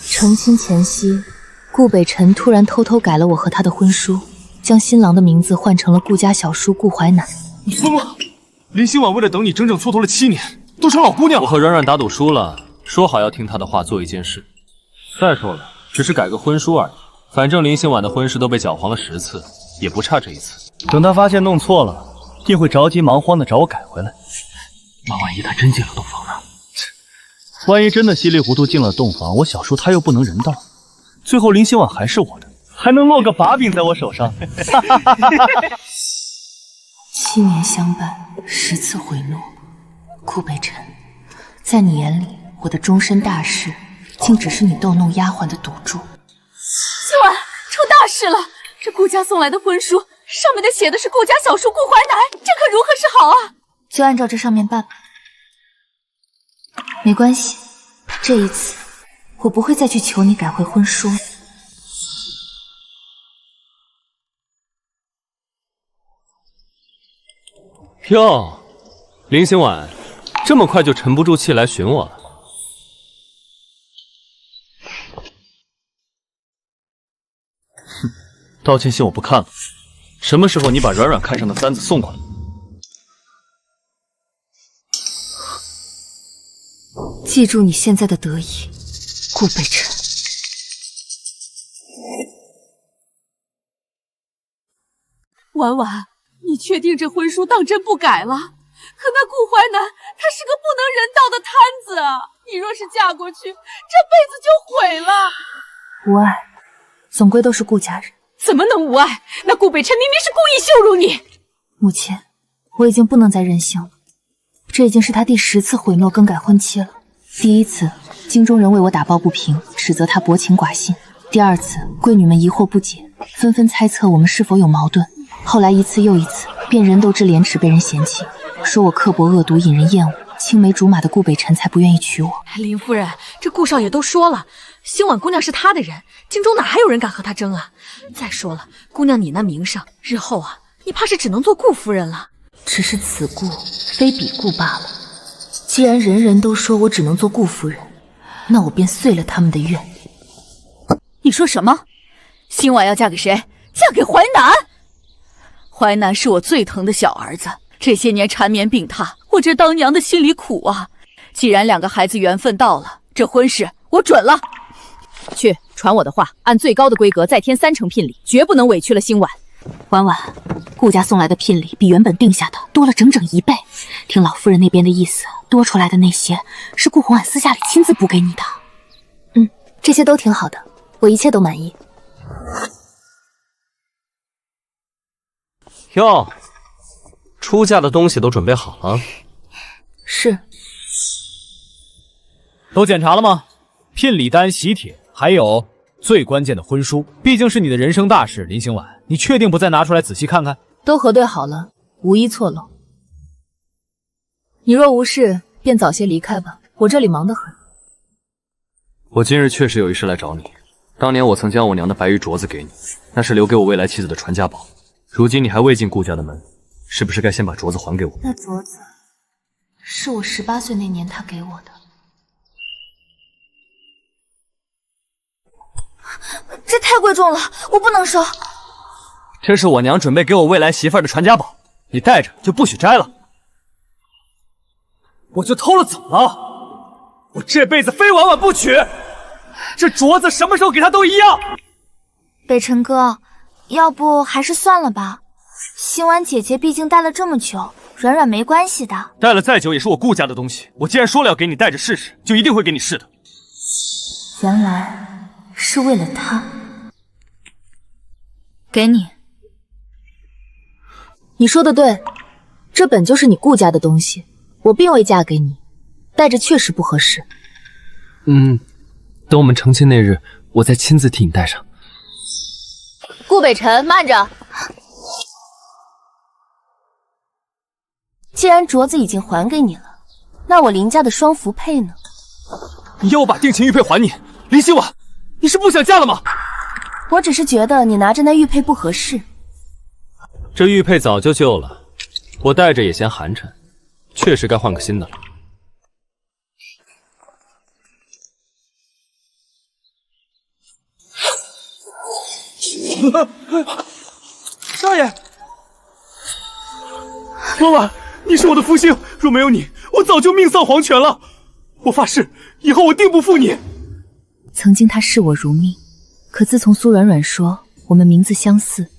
成亲前夕，顾北辰突然偷偷改了我和他的婚书，将新郎的名字换成了顾家小叔顾淮南。你疯了！林心婉为了等你整整蹉跎了7年，都成老姑娘了。我和软软打赌输了，说好要听她的话做一件事。再说了，只是改个婚书而已，反正林心婉的婚事都被搅黄了10次，也不差这一次。等他发现弄错了，定会着急忙慌的找我改回来。那万一他真进了洞房呢？万一真的稀里糊涂进了洞房，我小叔他又不能人道，最后林心婉还是我的，还能落个把柄在我手上。7年相伴，10次悔诺，顾北辰，在你眼里，我的终身大事，竟只是你逗弄丫鬟的赌注。心婉出大事了！这顾家送来的婚书，上面的写的是顾家小叔顾淮南，这可如何是好啊？就按照这上面办吧。没关系，这一次我不会再去求你改回婚书。哟，林心婉，这么快就沉不住气来寻我了？哼，道歉信我不看了。什么时候你把软软看上的簪子送过来？记住你现在的得意，顾北辰。婉婉，你确定这婚书当真不改了？可那顾淮南他是个不能人道的摊子啊！你若是嫁过去，这辈子就毁了。无碍，总归都是顾家人。怎么能无碍？那顾北辰明明是故意羞辱你。母亲，我已经不能再任性了。这已经是他第10次毁诺更改婚期了。第1次，京中人为我打抱不平，指责他薄情寡信；第2次，贵女们疑惑不解，纷纷猜测我们是否有矛盾。后来一次又一次，便人斗至廉耻被人嫌弃，说我刻薄恶毒，引人厌恶。青梅竹马的顾北辰才不愿意娶我。林夫人，这顾少爷都说了，心婉姑娘是他的人，京中哪还有人敢和他争啊？再说了，姑娘你那名声，日后啊，你怕是只能做顾夫人了。只是此顾非彼顾罢了。既然人人都说我只能做顾夫人，那我便遂了他们的愿。你说什么？心婉要嫁给谁？嫁给淮南？淮南是我最疼的小儿子，这些年缠绵病榻，我这当娘的心里苦啊。既然2个孩子缘分到了，这婚事我准了。去传我的话，按最高的规格再添3成聘礼，绝不能委屈了心婉。婉婉，顾家送来的聘礼比原本定下的多了整整1倍。听老夫人那边的意思，多出来的那些是顾红婉私下里亲自补给你的。这些都挺好的，我一切都满意。哟，出嫁的东西都准备好了？是。都检查了吗？聘礼单、喜帖，还有最关键的婚书，毕竟是你的人生大事，林心婉，你确定不再拿出来仔细看看？都核对好了，无一错漏。你若无事，便早些离开吧，我这里忙得很。我今日确实有一事来找你。当年我曾将我娘的白玉镯子给你，那是留给我未来妻子的传家宝。如今你还未进顾家的门，是不是该先把镯子还给我？那镯子是我18岁那年他给我的。这太贵重了，我不能收。这是我娘准备给我未来媳妇儿的传家宝，你带着就不许摘了。我就偷了怎么了？我这辈子非婉婉不娶。这镯子什么时候给她都一样。北辰哥，要不还是算了吧。心婉姐姐毕竟戴了这么久，软软没关系的。戴了再久也是我顾家的东西，我既然说了要给你戴着试试，就一定会给你试的。原来是为了他。给你。你说的对，这本就是你顾家的东西，我并未嫁给你，戴着确实不合适。等我们成亲那日，我再亲自替你戴上。顾北辰，慢着！既然镯子已经还给你了，那我林家的双福佩呢？你要我把定情玉佩还你？林心婉，你是不想嫁了吗？我只是觉得你拿着那玉佩不合适。这玉佩早就旧了，我戴着也嫌寒碜，确实该换个新的了。少爷，婉婉，你是我的福星，若没有你，我早就命丧黄泉了。我发誓，以后我定不负你。曾经他视我如命，可自从苏软软说我们名字相似，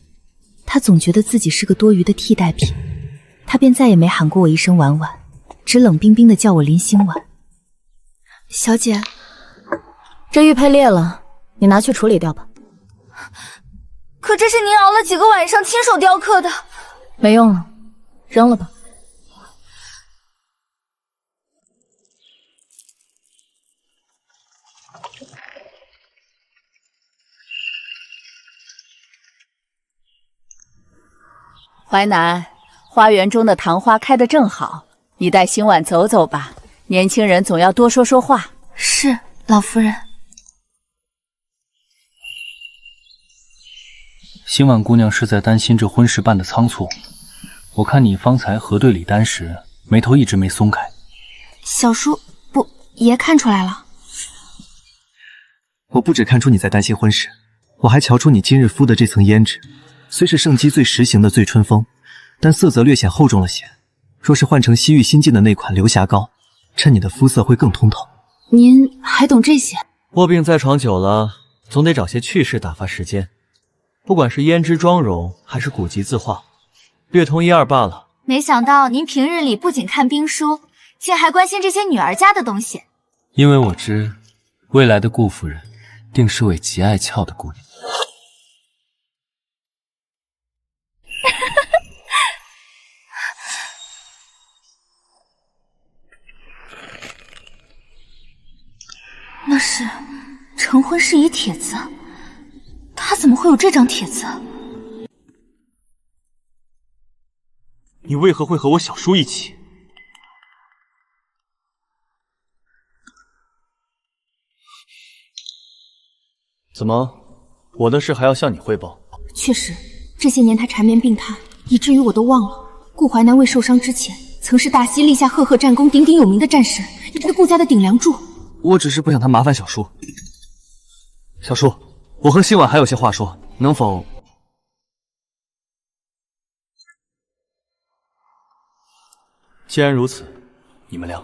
他总觉得自己是个多余的替代品，他便再也没喊过我一声婉婉，只冷冰冰的叫我林心婉。小姐，这玉佩裂了，你拿去处理掉吧。可这是您熬了几个晚上亲手雕刻的，没用了，扔了吧。淮南，花园中的糖花开得正好，你带星婉走走吧。年轻人总要多说说话。是，老夫人。星婉姑娘是在担心这婚事办得仓促。我看你方才核对礼单时，眉头一直没松开。小叔不也看出来了？我不只看出你在担心婚事，我还瞧出你今日敷的这层胭脂，虽是盛姬最时行的醉春风，但色泽略显厚重了些。若是换成西域新进的那款流霞膏，衬你的肤色会更通透。您还懂这些？卧病在床久了，总得找些趣事打发时间。不管是胭脂妆容，还是古籍字画，略通一二罢了。没想到您平日里不仅看兵书，竟还关心这些女儿家的东西。因为我知，未来的顾夫人定是位极爱俏的姑娘。那是成婚事宜帖子，他怎么会有这张帖子？你为何会和我小叔一起？怎么，我的事还要向你汇报？确实，这些年他缠绵病榻，以至于我都忘了，顾淮南未受伤之前，曾是大西立下赫赫战功、鼎鼎有名的战神，也是顾家的顶梁柱。我只是不想他麻烦小叔。小叔，我和希婉还有些话说，能否……既然如此，你们俩。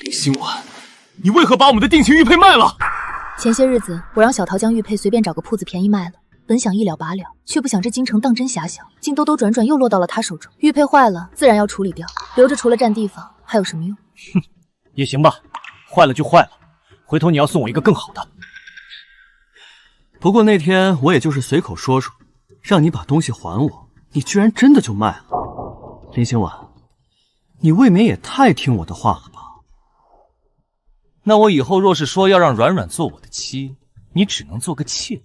林心婉，你为何把我们的定情玉佩卖了？前些日子，我让小桃将玉佩随便找个铺子便宜卖了，本想一了百了，却不想这京城当真狭小，竟兜兜转转又落到了他手中。玉佩坏了，自然要处理掉，留着除了占地方，还有什么用？哼，也行吧，坏了就坏了，回头你要送我一个更好的。不过那天我也就是随口说说，让你把东西还我，你居然真的就卖了。林心婉，你未免也太听我的话了吧？那我以后若是说要让软软做我的妻，你只能做个妾。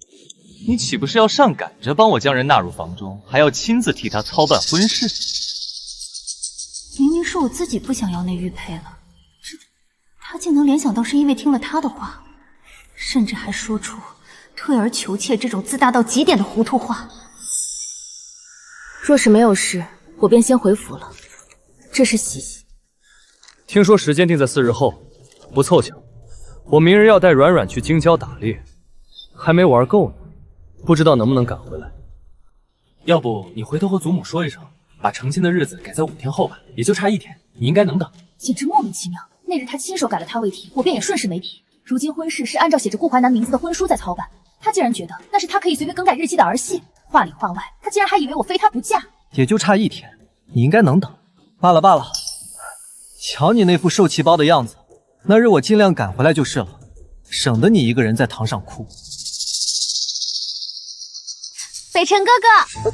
你岂不是要上赶着帮我将人纳入房中，还要亲自替他操办婚事？明明是我自己不想要那玉佩了，他竟能联想到是因为听了他的话，甚至还说出退而求妾这种自大到极点的糊涂话。若是没有事，我便先回府了。这是喜喜。听说时间定在4日后，不凑巧，我明日要带软软去京郊打猎，还没玩够呢，不知道能不能赶回来。要不你回头和祖母说一声，把成亲的日子改在5天后吧，也就差1天，你应该能等。简直莫名其妙，那日他亲手改了他未提，我便也顺势没提。如今婚事是按照写着顾淮南名字的婚书在操办，他竟然觉得那是他可以随便更改日期的儿戏，话里话外，他竟然还以为我非他不嫁。也就差1天，你应该能等。罢了罢了，瞧你那副受气包的样子，那日我尽量赶回来就是了，省得你一个人在堂上哭。北辰哥哥，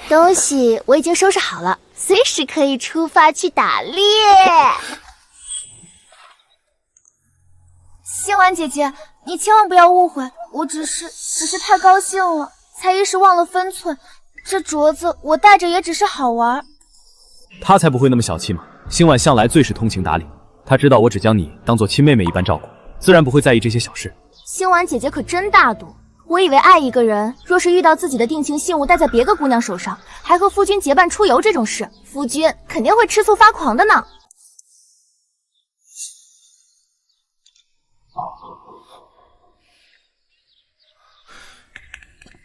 东西我已经收拾好了，随时可以出发去打猎。心婉姐姐，你千万不要误会，我只是太高兴了，才一时忘了分寸。这镯子我戴着也只是好玩。他才不会那么小气嘛！星婉向来最是通情达理，他知道我只将你当做亲妹妹一般照顾，自然不会在意这些小事。心婉姐姐可真大度，我以为爱一个人，若是遇到自己的定情信物戴在别个姑娘手上，还和夫君结伴出游这种事，夫君肯定会吃醋发狂的呢。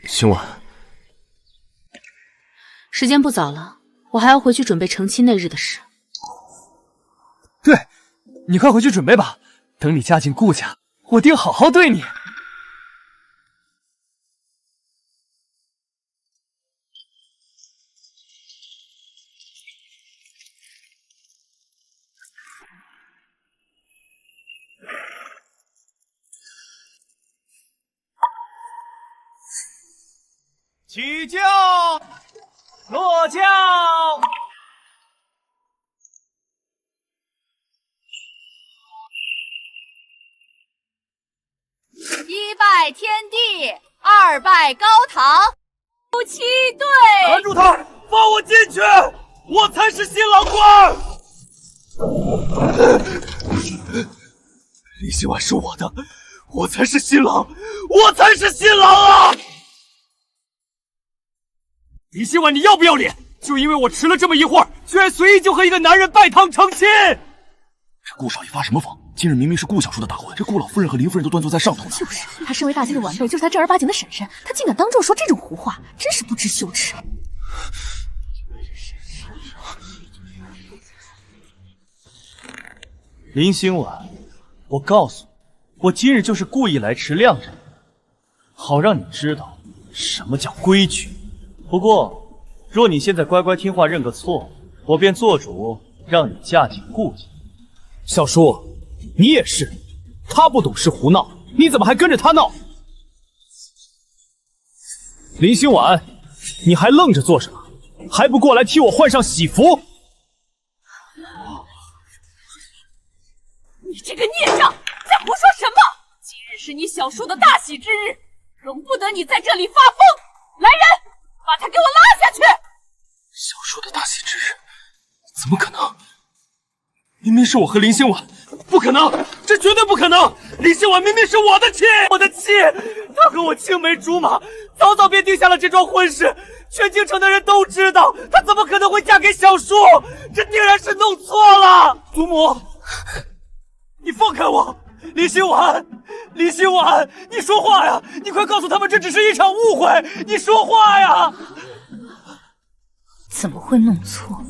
星婉，时间不早了，我还要回去准备成亲那日的事。对，你快回去准备吧，等你嫁进顾家，我定好好对你。起轿，落轿。一拜天地，二拜高堂，夫妻对。拦住他，放我进去，我才是新郎官。李希婉是我的，我才是新郎，我才是新郎啊！李希婉，你要不要脸？就因为我迟了这么一会儿，居然随意就和一个男人拜堂成亲！这顾少爷发什么疯？今日明明是顾小叔的大婚，这顾老夫人和林夫人都端坐在上头呢。就是，他身为大家的晚辈，就是他正儿八经的婶婶，他竟敢当众说这种胡话，真是不知羞耻。林心婉，我告诉你，我今日就是故意来迟晾着你，好让你知道什么叫规矩。不过，若你现在乖乖听话认个错，我便做主让你嫁进顾家。小叔，你也是，他不懂事胡闹，你怎么还跟着他闹？林心婉，你还愣着做什么？还不过来替我换上喜服！你这个孽障，在胡说什么？今日是你小叔的大喜之日，容不得你在这里发疯！来人，把他给我拉下去！小叔的大喜之日，怎么可能？明明是我和林心婉，不可能，这绝对不可能！林心婉明明是我的妻，我的妻，她和我青梅竹马，早早便定下了这桩婚事，全京城的人都知道，她怎么可能会嫁给小叔？这定然是弄错了！祖母，你放开我！林心婉，林心婉，你说话呀！你快告诉他们，这只是一场误会！你说话呀！怎么会弄错？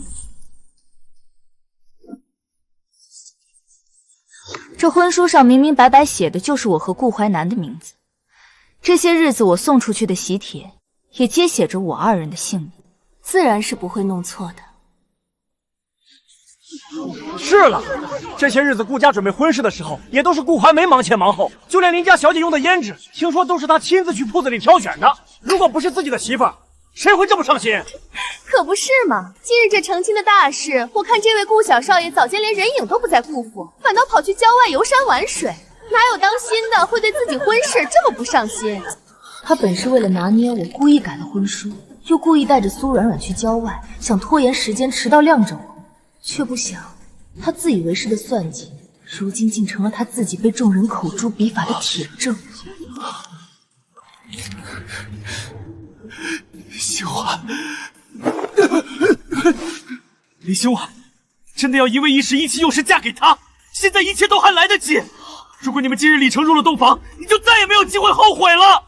这婚书上明明白白写的就是我和顾淮南的名字，这些日子我送出去的喜帖也皆写着我二人的姓名，自然是不会弄错的。是了，这些日子顾家准备婚事的时候，也都是顾淮梅忙前忙后，就连林家小姐用的胭脂，听说都是她亲自去铺子里挑选的。如果不是自己的媳妇儿，谁会这么上心？可不是嘛！今日这成亲的大事，我看这位顾小少爷早间连人影都不在顾府，反倒跑去郊外游山玩水，哪有当新的会对自己婚事这么不上心？他本是为了拿捏我，故意改了婚书，又故意带着苏软软去郊外，想拖延时间，迟到晾着我，却不想他自以为是的算计，如今竟成了他自己被众人口诛笔伐的铁证。心婉，李心婉，真的要一味一时意气用事嫁给他？现在一切都还来得及。如果你们今日李成入了洞房，你就再也没有机会后悔了。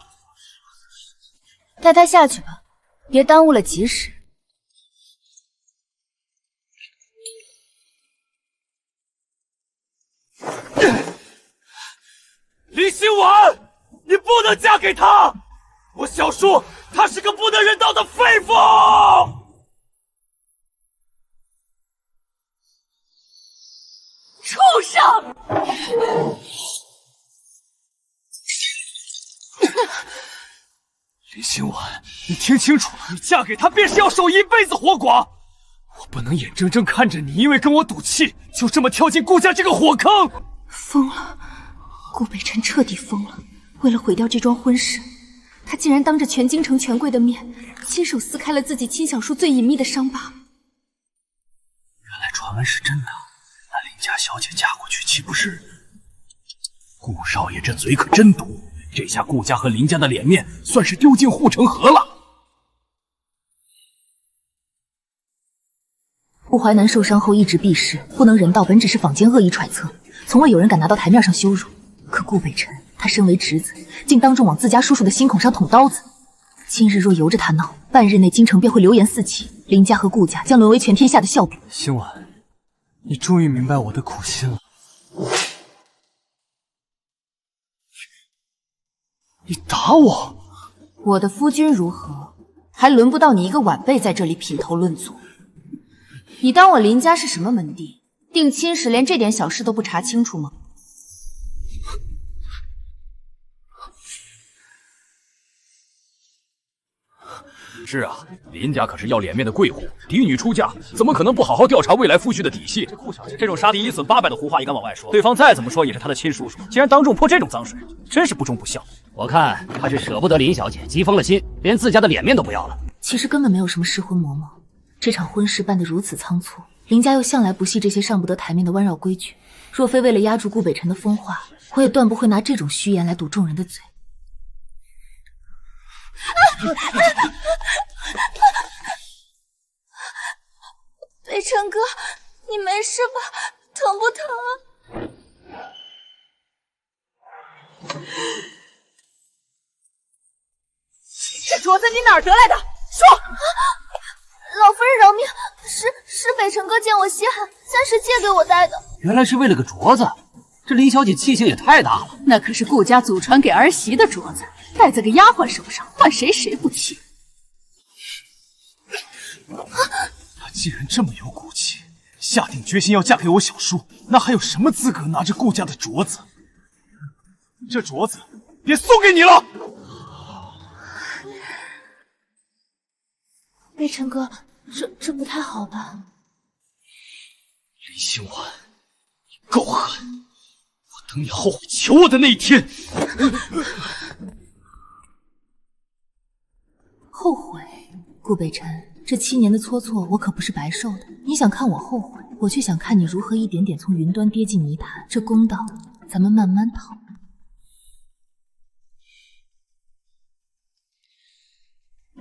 带他下去吧，别耽误了吉时。李心婉，你不能嫁给他！我小叔他是个不得人道的废妇！畜生！李心婉，你听清楚了，你嫁给他便是要受一辈子活剐！我不能眼睁睁看着你因为跟我赌气，就这么跳进顾家这个火坑！疯了，顾北辰彻底疯了。为了毁掉这桩婚事，他竟然当着全京城权贵的面，亲手撕开了自己亲小叔最隐秘的伤疤。原来传闻是真的，那林家小姐嫁过去，岂不是？顾少爷这嘴可真毒，这下顾家和林家的脸面算是丢进护城河了。顾淮南受伤后一直避世，不能人道，本只是坊间恶意揣测，从未有人敢拿到台面上羞辱。可顾北辰，他身为侄子，竟当众往自家叔叔的心孔上捅刀子。今日若由着他闹，半日内京城便会流言四起，林家和顾家将沦为全天下的笑柄。星婉，你终于明白我的苦心了。你打我！我的夫君如何？还轮不到你一个晚辈在这里品头论足。你当我林家是什么门第？定亲时连这点小事都不查清楚吗？是啊，林家可是要脸面的贵户，嫡女出嫁，怎么可能不好好调查未来夫婿的底细？这顾小姐这种杀敌一损800的胡话也敢往外说，对方再怎么说也是他的亲叔叔，竟然当众泼这种脏水，真是不忠不孝。我看他是舍不得林小姐，急疯了心，连自家的脸面都不要了。其实根本没有什么失魂嬷嬷，这场婚事办得如此仓促，林家又向来不系这些上不得台面的弯绕规矩，若非为了压住顾北辰的风化，我也断不会拿这种虚言来堵众人的嘴。北辰哥，你没事吧？疼不疼这镯子你哪儿得来的？说！老夫人饶命，是北辰哥见我稀罕，暂时借给我戴的。原来是为了个镯子，这林小姐气性也太大了。那可是顾家祖传给儿媳的镯子，戴在个丫鬟手上，换谁不气？她既然这么有骨气，下定决心要嫁给我小叔，那还有什么资格拿着顾家的镯子？这镯子别送给你了。北辰哥，这不太好吧？林星婉，你够狠！我等你后悔求我的那一天。后悔？顾北辰，这7年的蹉跎，我可不是白受的。你想看我后悔，我却想看你如何一点点从云端跌进泥潭。这公道，咱们慢慢讨。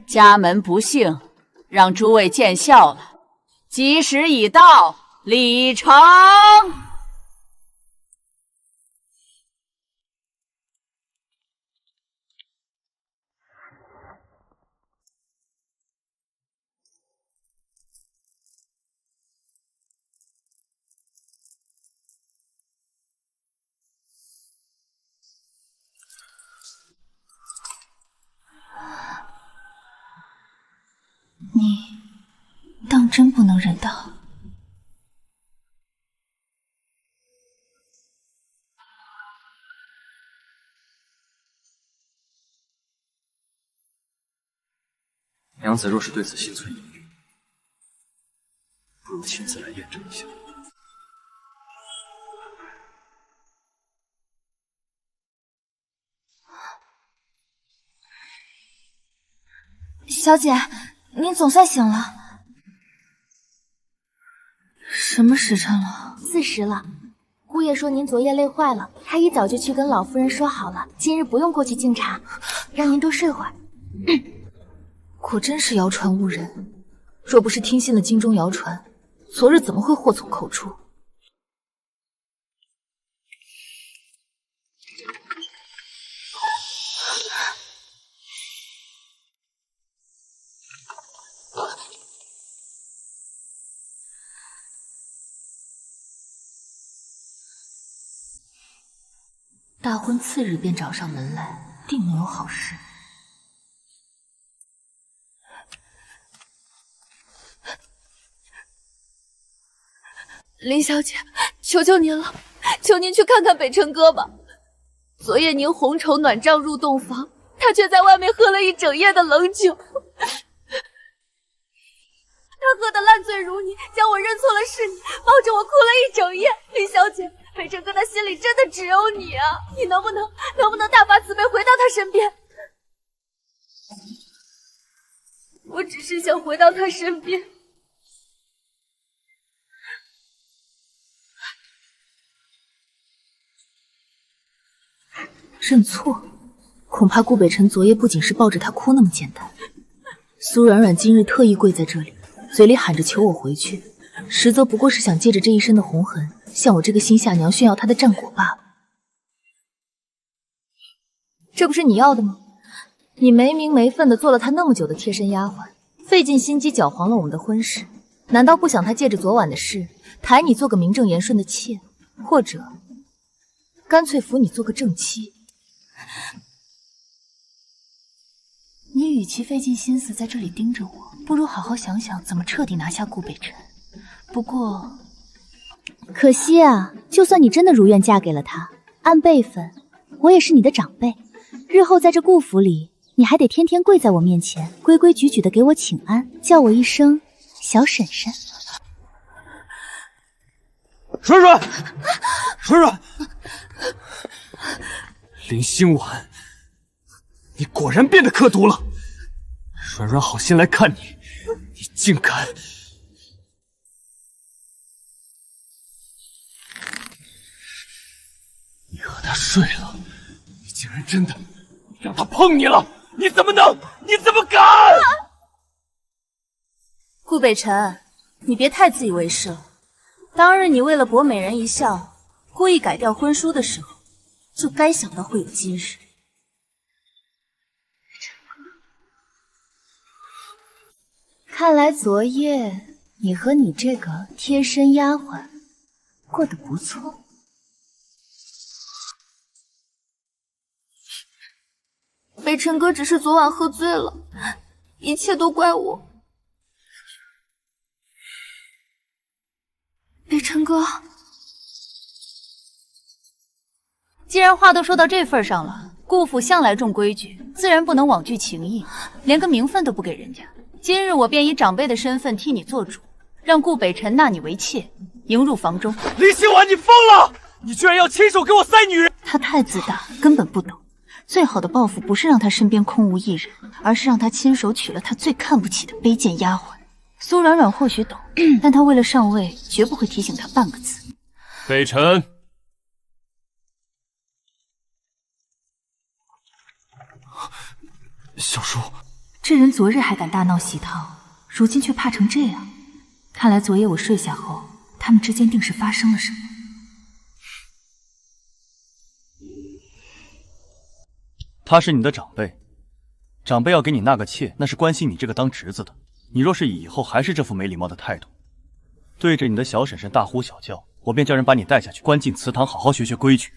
家门不幸，让诸位见笑了。吉时已到，礼成。你当真不能人道？娘子若是对此心存疑虑，不如亲自来验证一下。小姐，您总算醒了。什么时辰了？4时了。姑爷说您昨夜累坏了，他一早就去跟老夫人说好了，今日不用过去敬茶，让您多睡会儿。果真是谣传误人，若不是听信了京中谣传，昨日怎么会祸从口出？大婚次日便找上门来，定能有好事。林小姐，求求您了，求您去看看北辰哥吧。昨夜您红绸暖帐入洞房，他却在外面喝了一整夜的冷酒。他喝得烂醉如泥，将我认错了是你，抱着我哭了一整夜。林小姐，北辰哥他心里真的只有你啊！你能不能大发慈悲回到他身边？我只是想回到他身边。认错？恐怕顾北辰昨夜不仅是抱着她哭那么简单。苏软软今日特意跪在这里，嘴里喊着求我回去，实则不过是想借着这一身的红痕，向我这个新下娘炫耀她的战果罢了。这不是你要的吗？你没名没分的做了她那么久的贴身丫鬟，费尽心机搅黄了我们的婚事，难道不想她借着昨晚的事抬你做个名正言顺的妾，或者干脆扶你做个正妻？你与其费尽心思在这里盯着我，不如好好想想怎么彻底拿下顾北辰。不过，可惜啊，就算你真的如愿嫁给了他，按辈分，我也是你的长辈，日后在这顾府里，你还得天天跪在我面前，规规矩矩的给我请安，叫我一声小婶婶。软软，软软，林心婉，你果然变得刻毒了。软软好心来看你，你竟敢！你和他睡了，你竟然真的让他碰你了！你怎么能？你怎么敢？顾北辰，你别太自以为是了。当日你为了博美人一笑，故意改掉婚书的时候，就该想到会有今日。看来昨夜你和你这个贴身丫鬟过得不错。北辰哥只是昨晚喝醉了，一切都怪我。北辰哥，既然话都说到这份上了，顾府向来重规矩，自然不能枉具情义，连个名分都不给人家。今日我便以长辈的身份替你做主，让顾北辰纳你为妾，迎入房中。林心婉，你疯了！你居然要亲手给我塞女人！他太自大，根本不懂。最好的报复不是让他身边空无一人，而是让他亲手娶了他最看不起的卑贱丫鬟。苏软软或许懂，但他为了上位，绝不会提醒他半个字。北辰，小叔，这人昨日还敢大闹喜堂，如今却怕成这样。看来昨夜我睡下后，他们之间定是发生了什么。他是你的长辈，长辈要给你纳个妾，那是关心你这个当侄子的。你若是以后还是这副没礼貌的态度，对着你的小婶婶大呼小叫，我便叫人把你带下去，关进祠堂，好好学学规矩。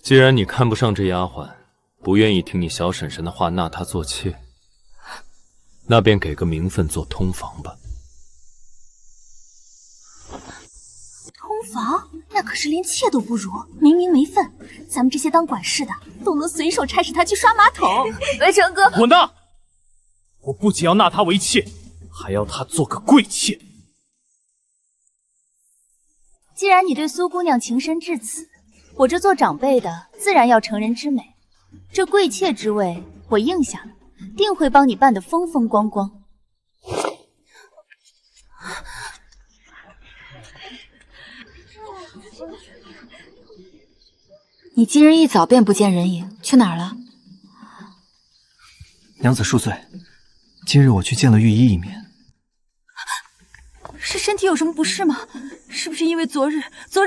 既然你看不上这丫鬟，不愿意听你小婶婶的话纳她做妾，那便给个名分做通房吧。通房？那可是连妾都不如，没名没分，咱们这些当管事的都能随手差使他去刷马桶。北辰哥，滚蛋！我不仅要纳她为妾，还要她做个贵妾。既然你对苏姑娘情深至此，我这做长辈的自然要成人之美。这贵妾之位我应下了，定会帮你办得风风光光。你今日一早便不见人影，去哪儿了？娘子恕罪，今日我去见了御医一面。是身体有什么不适吗？是不是因为昨日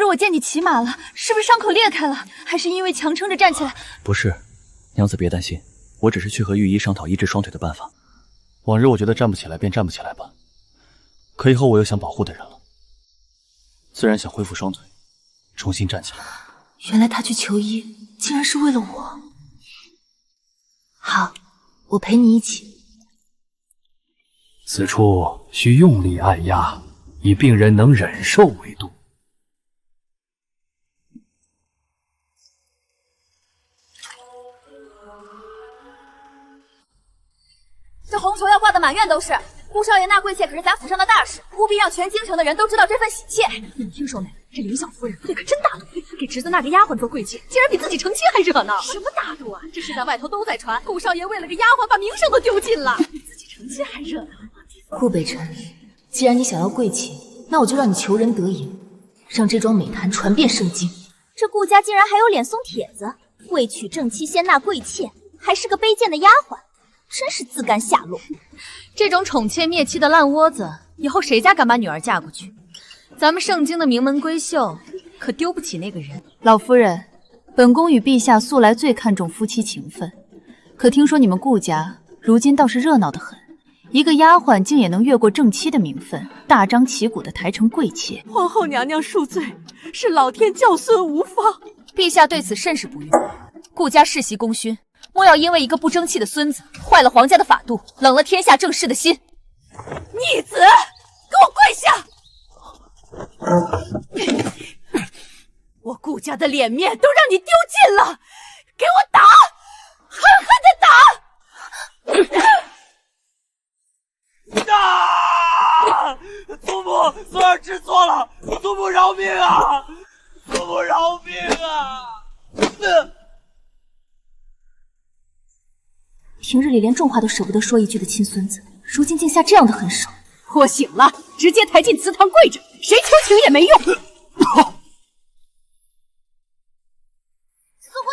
我见你骑马了？是不是伤口裂开了？还是因为强撑着站起来？不是，娘子别担心，我只是去和御医商讨医治双腿的办法。往日我觉得站不起来便站不起来吧，可以后我又想保护的人了，自然想恢复双腿，重新站起来。原来他去求医，竟然是为了我。好，我陪你一起。此处需用力按压，以病人能忍受为度。这红绸要挂得满院都是。顾少爷纳贵妾可是咱府上的大事，务必让全京城的人都知道这份喜妾。你听说没？这林小夫人这可真大度，给侄子纳个丫鬟做贵妾，竟然比自己成亲还热闹。什么大度啊？这事在外头都在传，顾少爷为了个丫鬟把名声都丢尽了，比自己成亲还热闹。顾北辰，既然你想要贵妾，那我就让你求人得赢，让这桩美谈传遍圣京。这顾家竟然还有脸送帖子，未娶正妻先纳贵妾，还是个卑贱的丫鬟，真是自甘下落。这种宠妾灭妻的烂窝子，以后谁家敢把女儿嫁过去？咱们盛京的名门闺秀可丢不起那个人。老夫人，本宫与陛下素来最看重夫妻情分，可听说你们顾家如今倒是热闹得很，一个丫鬟竟也能越过正妻的名分，大张旗鼓地抬成贵妾。皇后娘娘恕罪，是老天教孙无方。陛下对此甚是不悦。顾家世袭功勋，莫要因为一个不争气的孙子，坏了皇家的法度，冷了天下正室的心。逆子，给我跪下！我顾家的脸面都让你丢尽了，给我打，狠狠地打！啊！祖母，孙儿知错了，祖母饶命啊！祖母饶命啊！平日里连重话都舍不得说一句的亲孙子，如今竟下这样的狠手。我醒了，直接抬进祠堂跪着，谁求情也没用。苏姑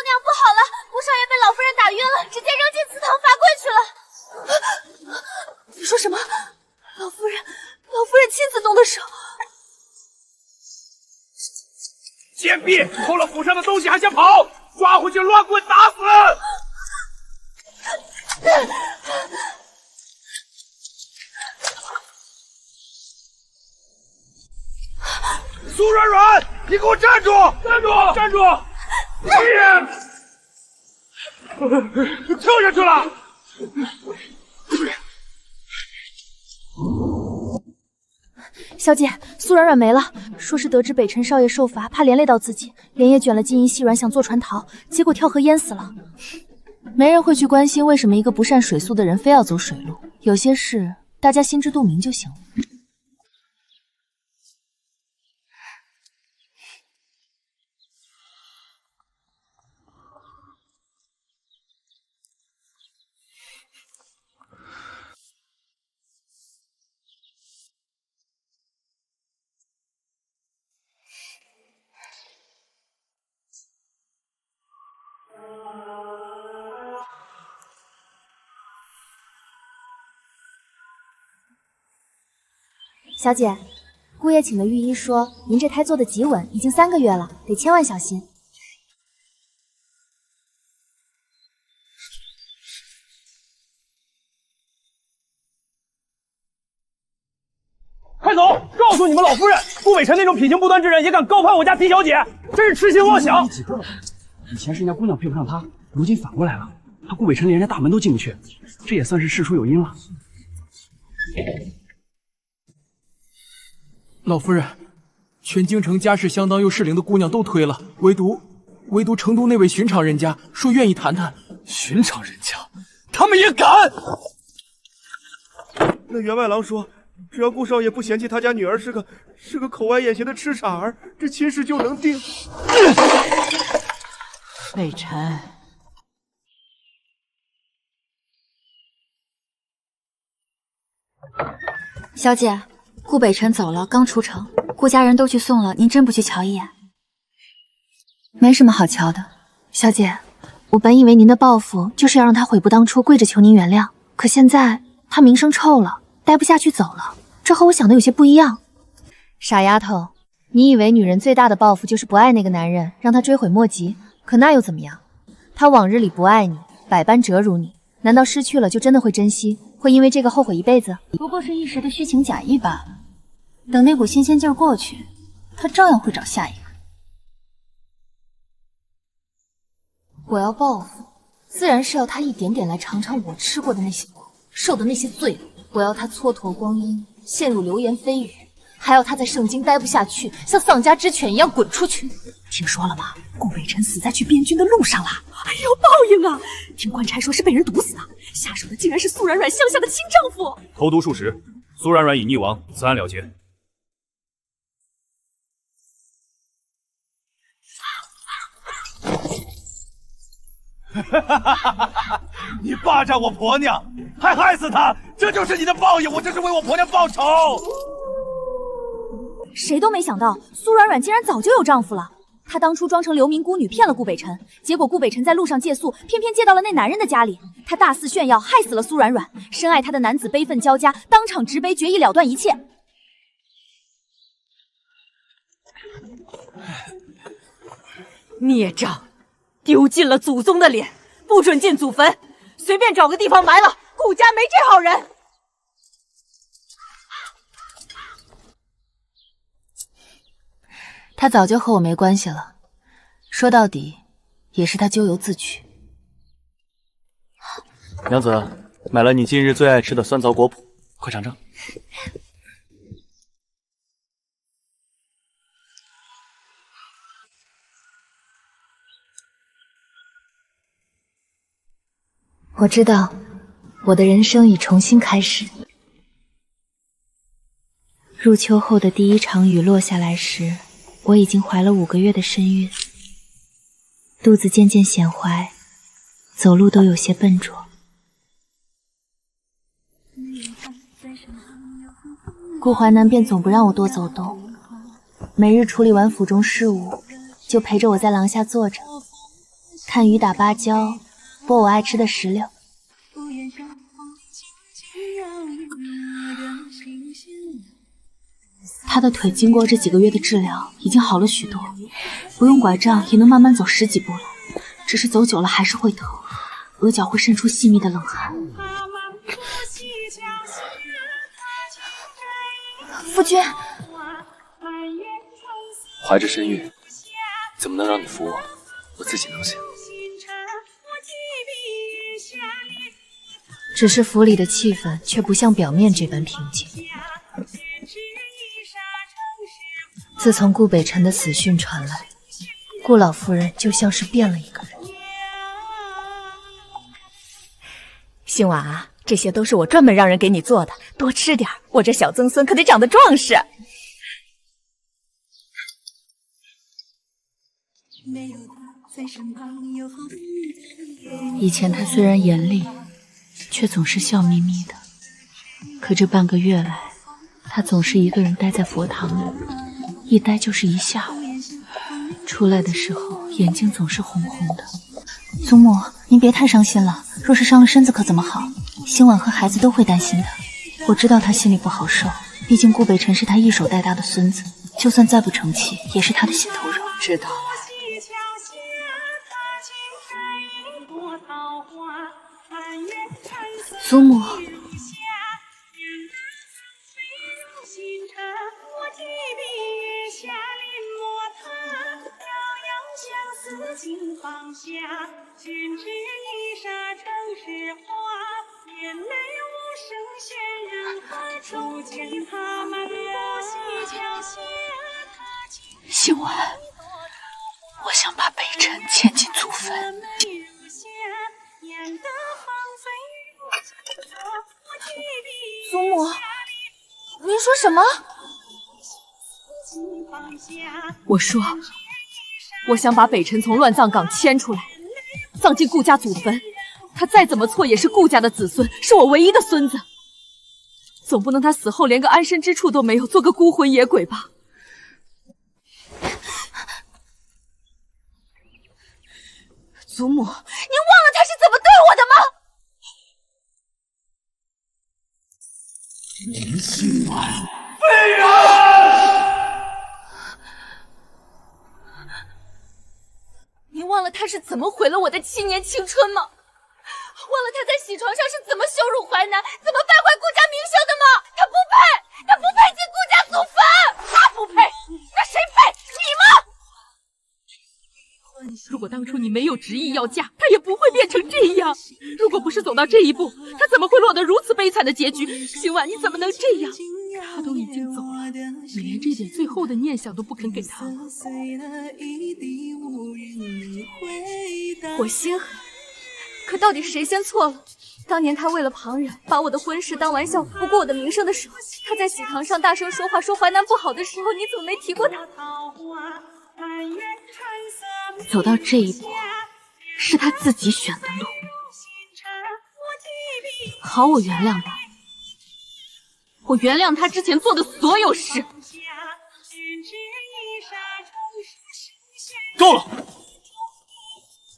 娘不好了，顾少爷被老夫人打晕了，直接扔进祠堂罚跪去了。你说什么？老夫人亲自动的手。贱婢，偷了府上的东西还想跑，抓回去乱棍打死！苏软软，你给我站住！站住！站住！跳下去了！小姐，苏软软没了，说是得知北辰少爷受罚，怕连累到自己，连夜卷了金银细软想坐船逃，结果跳河淹死了。没人会去关心为什么一个不善水速的人非要走水路，有些事大家心知肚明就行了。小姐，姑爷请的御医说，您这胎做的极稳，已经3个月了，得千万小心。快走！告诉你们老夫人，顾北辰那种品行不端之人也敢高攀我家狄小姐，真是痴心妄想！以前是人家姑娘配不上他，如今反过来了，他顾北辰连人家大门都进不去，这也算是事出有因了。老夫人，全京城家世相当又适龄的姑娘都推了，唯独成都那位寻常人家说愿意谈谈。寻常人家，他们也敢？那员外郎说，只要顾少爷不嫌弃他家女儿是个口歪眼斜的痴傻儿，这亲事就能定。北辰，小姐，顾北辰走了，刚出城，顾家人都去送了，您真不去瞧一眼？没什么好瞧的，小姐，我本以为您的抱负就是要让他悔不当初，跪着求您原谅，可现在他名声臭了，待不下去走了，这和我想的有些不一样。傻丫头，你以为女人最大的抱负就是不爱那个男人，让他追悔莫及？可那又怎么样？他往日里不爱你，百般折辱你，难道失去了就真的会珍惜？会因为这个后悔一辈子？不过是一时的虚情假意罢了。等那股新鲜劲儿过去，他照样会找下一个。我要报复，自然是要他一点点来尝尝我吃过的那些苦，受的那些罪恶。我要他蹉跎光阴，陷入流言蜚语，还要他在盛京待不下去，像丧家之犬一样滚出去。听说了吗？顾北辰死在去边军的路上了。哎呦，报应啊！听官差说是被人毒死的，下手的竟然是苏软软乡下的亲丈夫。投毒数十，苏软软已溺亡，此案了结。你霸占我婆娘，还害死她，这就是你的报应！我这是为我婆娘报仇。谁都没想到苏软软竟然早就有丈夫了，他当初装成流民孤女骗了顾北辰，结果顾北辰在路上借宿，偏偏借到了那男人的家里。他大肆炫耀，害死了苏软软。深爱他的男子悲愤交加，当场执杯决议了断一切。孽障，丢尽了祖宗的脸，不准进祖坟，随便找个地方埋了。顾家没这好人。他早就和我没关系了，说到底也是他咎由自取。娘子，买了你近日最爱吃的酸枣果脯，快尝尝。我知道，我的人生已重新开始。入秋后的第一场雨落下来时，我已经怀了5个月的身孕，肚子渐渐显怀，走路都有些笨拙。顾淮南便总不让我多走动，每日处理完府中事务，就陪着我在廊下坐着，看雨打芭蕉，剥我爱吃的石榴。他的腿经过这几个月的治疗，已经好了许多，不用拐杖也能慢慢走10几步了。只是走久了还是会疼，额角会渗出细密的冷汗。夫君，怀着身孕，怎么能让你扶我？我自己能行。只是府里的气氛却不像表面这般平静。自从顾北辰的死讯传来，顾老夫人就像是变了一个人。星婉啊，这些都是我专门让人给你做的，多吃点，我这小曾孙可得长得壮实。以前他虽然严厉，却总是笑眯眯的。可这半个月来，他总是一个人待在佛堂里，一待就是一下午。出来的时候，眼睛总是红红的。祖母，您别太伤心了，若是伤了身子可怎么好？星婉和孩子都会担心的。我知道他心里不好受，毕竟顾北辰是他一手带大的孙子，就算再不成器，也是他的血头肉。知道了。祖母，星婉，我想把北辰牵进祖坟。祖母，您说什么？我说，我想把北辰从乱葬岗牵出来，葬进顾家祖坟。他再怎么错也是顾家的子孙，是我唯一的孙子。总不能他死后连个安身之处都没有，做个孤魂野鬼吧？祖母，您忘了他是怎么对我的吗？林心婉，废人！您忘了他是怎么毁了我的7年青春吗？忘了他在喜床上是怎么羞辱淮南，怎么败坏顾家名声的吗？他不配，他不配进顾家祖坟，他不配，那谁配？你吗？如果当初你没有执意要嫁，他也不会变成这样。如果不是走到这一步，他怎么会落得如此悲惨的结局？星婉，你怎么能这样？他都已经走了，你连这点最后的念想都不肯给他吗？我心狠，可到底谁先错了？当年他为了旁人，把我的婚事当玩笑，不顾我的名声的时候，他在喜堂上大声说话，说淮南不好的时候，你怎么没提过他？走到这一步，是他自己选的路。好，我原谅他，我原谅他之前做的所有事。够了！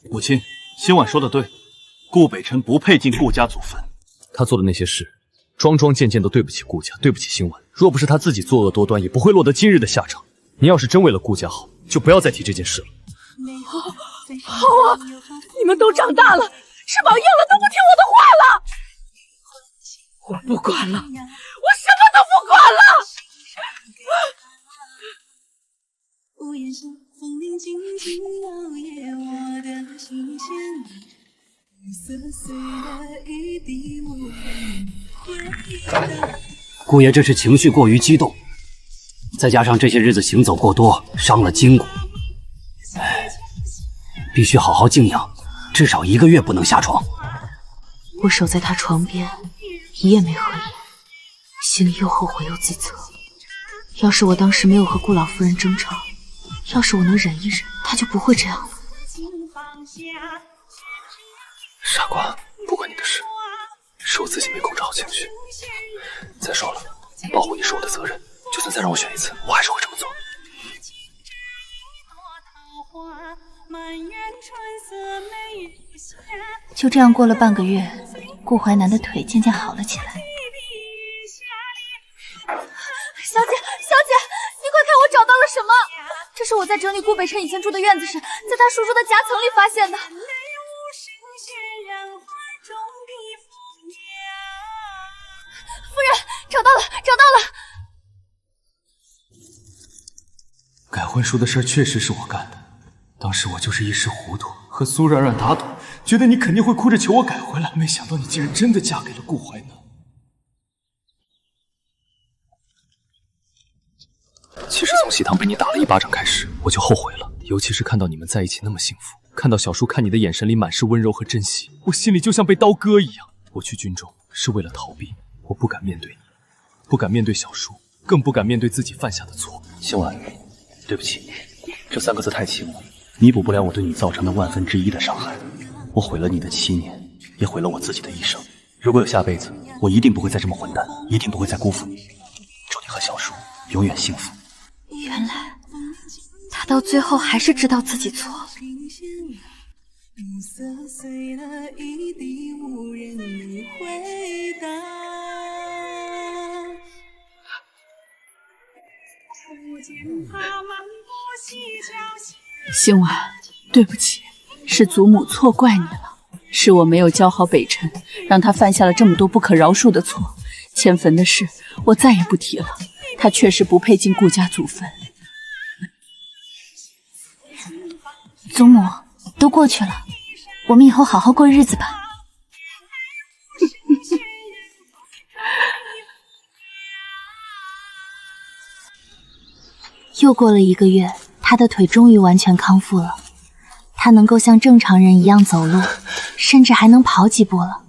母亲，新婉说的对，顾北辰不配进顾家祖坟。他做的那些事，桩桩件件都对不起顾家，对不起新婉。若不是他自己作恶多端，也不会落得今日的下场。你要是真为了顾家好，就不要再提这件事了。好啊，你们都长大了，吃饱硬了都不听我的话了。我不管了，我什么都不管了。顾爷这是情绪过于激动，再加上这些日子行走过多，伤了筋骨，必须好好静养，至少1个月不能下床。我守在他床边，一夜没合眼，心里又后悔又自责。要是我当时没有和顾老夫人争吵，要是我能忍一忍，他就不会这样了。傻瓜，不关你的事，是我自己没控制好情绪。再说了，保护你是我的责任，就算再让我选一次，我还是会这么做。就这样过了半个月，顾淮南的腿渐渐好了起来。小姐，你快看我找到了什么！这是我在整理顾北辰以前住的院子时，在他书桌的夹层里发现的。夫人，找到了！改婚书的事确实是我干的，当时我就是一时糊涂，和苏冉冉打赌，觉得你肯定会哭着求我改回来，没想到你竟然真的嫁给了顾淮南。其实从喜堂被你打了1巴掌开始，我就后悔了，尤其是看到你们在一起那么幸福，看到小叔看你的眼神里满是温柔和珍惜，我心里就像被刀割一样。我去军中是为了逃避，我不敢面对你，不敢面对小叔，更不敢面对自己犯下的错。新婉，对不起，这3个字太轻了，弥补不了我对你造成的1/1000的伤害。我毁了你的7年，也毁了我自己的一生。如果有下辈子，我一定不会再这么混蛋，一定不会再辜负你。祝你和小叔永远幸福。原来他到最后还是知道自己错了。星婉，对不起，是祖母错怪你了，是我没有教好北辰，让他犯下了这么多不可饶恕的错。迁坟的事我再也不提了，他确实不配进顾家祖坟。祖母，都过去了，我们以后好好过日子吧。又过了1个月，他的腿终于完全康复了，他能够像正常人一样走路，甚至还能跑几步了。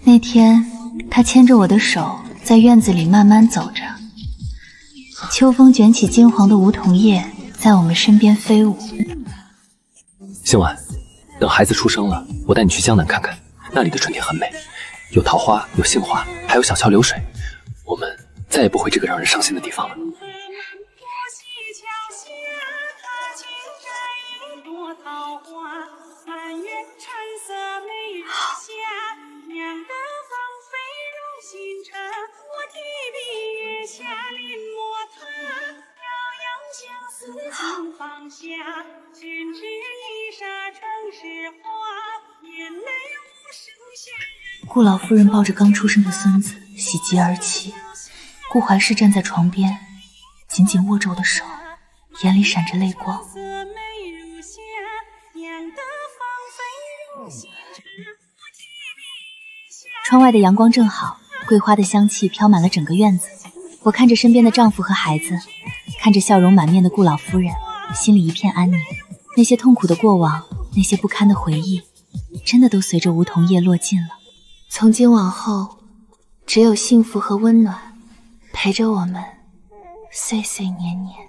那天，他牵着我的手，在院子里慢慢走着。秋风卷起金黄的梧桐叶，在我们身边飞舞。新婉，等孩子出生了，我带你去江南看看，那里的春天很美，有桃花，有杏花，还有小桥流水。我们再也不回这个让人伤心的地方了。顾老夫人抱着刚出生的孙子，喜极而泣。顾怀氏站在床边，紧紧握着我的手，眼里闪着泪光。窗外的阳光正好，桂花的香气飘满了整个院子。我看着身边的丈夫和孩子，看着笑容满面的顾老夫人，心里一片安宁。那些痛苦的过往，那些不堪的回忆，真的都随着梧桐叶落尽了。从今往后，只有幸福和温暖陪着我们岁岁年年。